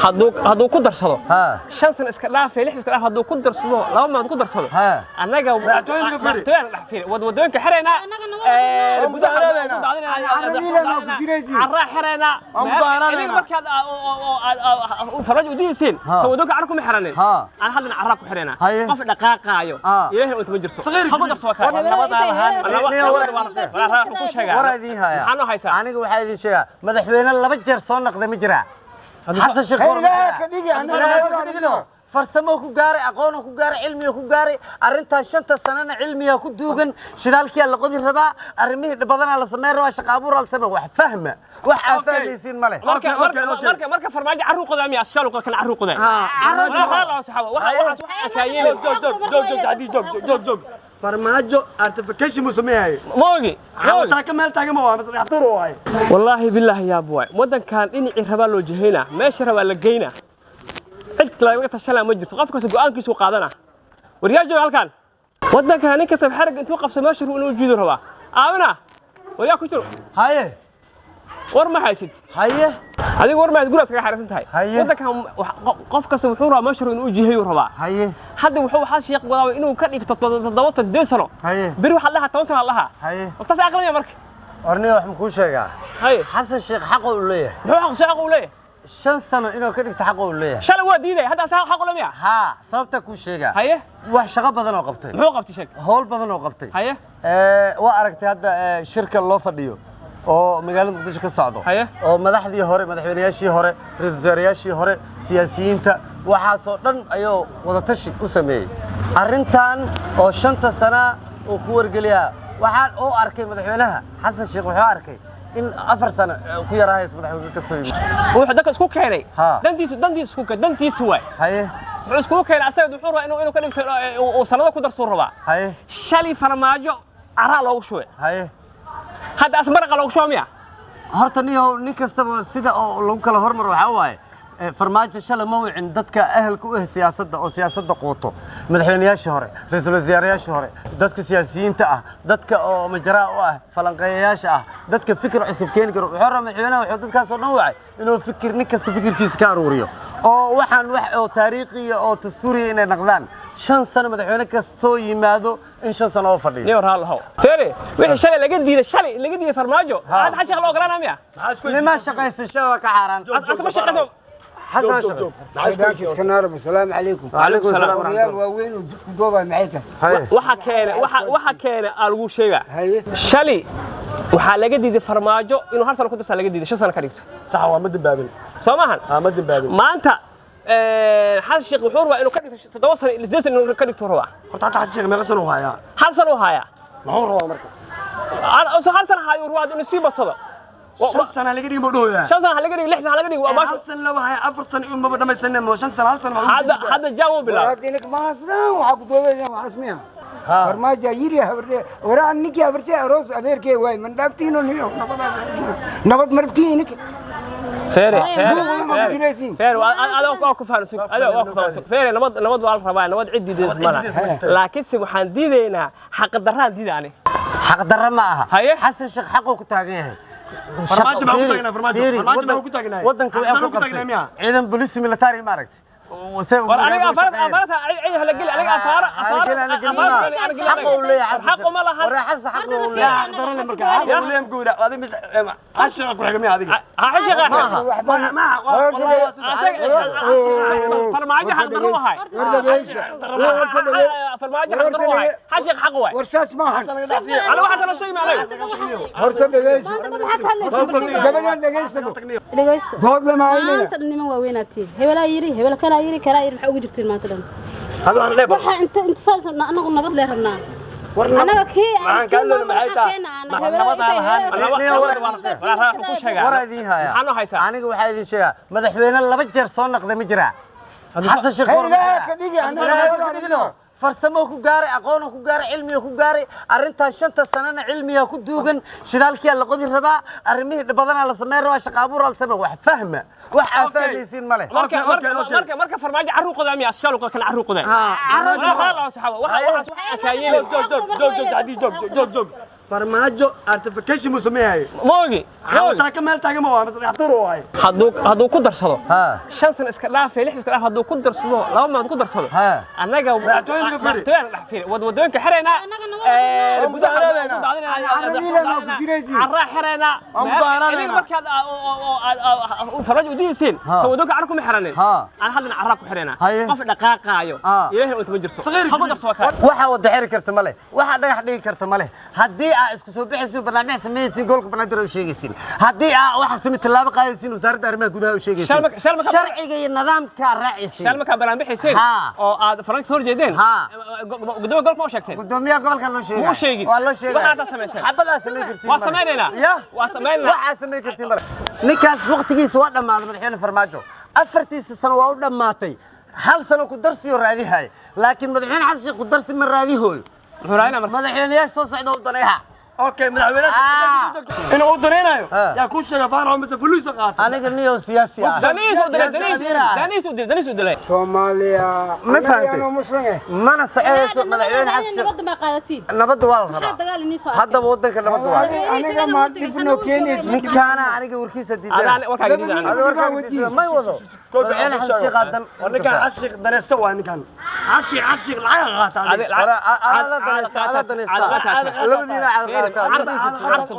هادو كدر صدو شان سنة إسكالا في لحظة إسكالا هادو كدر صدو لو ما كدر صدو أنا جو معتوين ودوين كحرينا عراح حرينا اللي مركز فرج وديسين سودوك عركم حرنين أنا هذا عراكم حرينا قف دقائق أيو إيه وأنت مجرسو هم درسوا كذا ورا ذي هاي أنا جو حاجة شيء مدحونا الله بجر صون نقد مجرى حسن شيخ farsamo ku gaaray aqoon ku gaaray cilmi ku gaaray arinta shanta sanana cilmiga ku duugan shidaalkii la qodi rabaa arimihii badan la sameeyay rabaa shaqo abuur la sameeyay wax fahma wax aafaysiin male marka farmaajo carruur qodaami ashaal kan carruur qodaay la saxaba waxa kaayeen jog farmaajo artification musameeyay moogi ta ka meel taagan ma masrax turo waay wallahi billahi ya boy wadankan dhinci rabaa loo jahayna meesha rabaa la geeyna عدك لا يوقف السلام مجلس وقفك سجوانك سوق قادنا ورياجو هالكان ودك هنيك كسب حرق أنت وقف سماشر ونوجد ربا آمنا ويا كتر هاي ورما حيسد هاي هذه ورما تقول لك حارس أنت هاي ودك قفك سمحورة ماشر ونوجد ربا هاي حد وحو حاش يقبض إنه كان تضبط الدسرة هاي بيروح الله توصل الله هاي وتصل أقل يا مرك أرني وح مكوش يا هاي حسن الشيخ حقه ولا هو حق شيء أقوله شن سنة إنه كده تحقق ولا شال هو ديده هذا حق ولا مياه ها صبتك وش يا هاي wax shaqo badan oo qabtay muxuu qabtay sheeg howl badan oo qabtay haye waa aragtay hadda shirka loo fadhiyo oo magaalada Muqdisho ka socdo oo madaxdii hore madaxweynayaashii hore ra'iisul wasaarayaashii hore siyaasiyiinta waxaas oo dhan ayuu wada tashi u sameeyay arintan oo shanta sano oo ku wargaliya waxaan oo arkay madaxweynaha Xasan Sheekh wuxuu arkay in 4 sano ku yarahay madaxweynaha kastoo wuxuu dadka isku keenay dantiisu waay haye wuxuu keenay asaga wuxuu rabaa inuu ka dhigto oo sanado ku darso rabaa haye shali farmaajo ara loogu shubay haye hadda asmaraqa loogu shubay horta nin kastaba sida oo lagu kala hormar waxa waaye farmaajo shala ma wicin dadka ahalka u ah siyaasadda oo siyaasadda qooto madaxweynayaashii hore ra'iisul wasaarayaashii hore dadka siyaasiyiinta ah dadka oo majraa u ah falanqeeyayaasha ah dadka fikir cusub keeni karo wuxuu rabaa madaxweynaha wuxuu dadkaas oo dhan wacay inuu fikir nin kasta fikirkiisa ka aruuriyo oo waxaan wax oo taariikhi oo dastuuri inay noqdaan 5 sano madaxweyne kastoo yimaado in 5 sano oo fadhiyo niyo raalahow feere wixii shalay laga diiday farmaajo aad xashaq loo garanaa miya lima shaqaysan shaqo ka xaraan asma shaqado حسن شغل اسكنار السلام عليكم وعليكم السلام ورحمه الله وين دوبا معيته waxa keena algu sheega shali waxa laga diiday farmaajo inuu hal sano ku darsan laga diiday 5 sano ka dhigto sax waa mid baabin soomahan ma dibaabin maanta xasan sheekh wuxuu rabaa inuu ka dhigto 7 sano 8 sano inuu ka dhigto rabaa horta xasan sheekh meeqa sano haya hal sano haya wuxuu rabaa marka hal sano hayo ruwaad inuu sii basado 5 سنة لقى دي مودوها 5 سنة لقى دي 6 سنة لقى دي واباش 5 سنة لو هي 4 سنة يوم ما بدنا ما يسنى 5 سنة 1 سنة هذا جاوب بالله دينك ما اسمع وحق دوبه ما اسمع فرماجة يري هبرتي ورا انك هبرتي اروس اديرك واي من دابتينو نيو نبض مرتينك فيري انا واقف فارس انا واقف فارس فيري نبض والف ربا نبض عدي مالها لكن waxaan diideynaa xaq darraan diidaani xaq darra ma aha xasan sheekh xaqo ku taagan yahay farmaajo ma ku taagnaa farmaajo ma ku taagnaa wadanka wuxuu ku qabtay ciidan booliis military ma aragtay aniga afaarta ay hala gal aniga afaara حقه ولا حقه ما لها ولا حس حقه ولا درنا marka حقه ولا مقودا هذا مش عشق ku xigmay adiga عشق ما فرماجه حق دروها فرماجه حق دروها عشق حق واي ورشاش ما انا واحد انا شيء ما عليه horta dhageys gabadhan dhageys dood lama ayna maanta nima waaweynaatay hebela kala yiri waxa ugu jirteen maanta dhan hada aan leeyahay waxa inta saalna anagu nabad leer rabnaa anaga kii aan ka leeyahay maxay tahay wara idin haya aniga waxa idin sheegaa madaxweyne laba jeer soo noqday ma jira xasan sheekh ka dhigi anaga farsamo ku gaaray aqoon ku gaaray cilmi ku gaaray arinta shanta sanana cilmiga ku duugan shidaalkii la qodi rabaa arimihii badan la sameeyay rabaa shaqo abuur la sameeyay wax fahma wax aafaysiin male marka farmaajo carruur qodaami ashaal kan carruur qodaay la saxaba waxa kaayeen jog farmaajo artification musameeyay moogi taa ka meel taagan ma waa masrax turo waay hadduu ku darsado ها 5 sano iska dhaafay 6 iska dhaaf hadduu ku darsado 2 maad ku darsado ها annaga wadooyinka xirayna carraa xirayna markaad farmaajo u diidaysiin soo wadooyinka carra kuma xiranin aan haddana carraa ku xirayna qof dhaqaaqaayo ilaahay oo tuma jirto haba darsoo kale waxa wada xiri karta male waxa dhagax dhigi karta male haddii aad isku soo bixaysiin barnaamij sameeyaysiin goolka banaadir u sheegaysiin haddii aad waxa samee tilaabo qaadaysiin wasaaradda arrimaha gudaha u sheegaysiin sharciga iyo nidaamka raacaysiin shalmaka balaan bixiseen oo aad farmaajo soo jeedeen gudoomiyaha gobolka ma sheegteen gudoomiyaha gobolka loo sheegay ma sheegin waa loo sheegay waxaad sameeyeen xabada sameey kartiin waa sameeynaa waa sameeynaa waxa sameey kartiin male ninkaas waqtigiisa waa dhamaaday madaxweyne farmaajo afartiisa sano waa u dhamaatay hal sano ku darsiyo raadihay laakiin madaxweyne xasan sheekh ku darsi ma raadihooyo madaxweynayaasha soo socda u daneeha okay madaxweynaha inuu u daneynayo yaa ku sheegay faarax mise fuluus qaata aniga niyo siyaasi ah daniis u dilay Soomaaliya ma fahantay mana saxeeyso madaxweyne xasan nabad ma qaadatiin nabad waa la rabaa dagaal inii soo hadda wadanka nabad waa aniga ma dibno keenaysa ninkaana aniga warkiisa diidan ma wado madaxweyne xasan sheekh adan ninkan xashiq daneysta waa ninkan xashiq lacag qaata labadiina عرق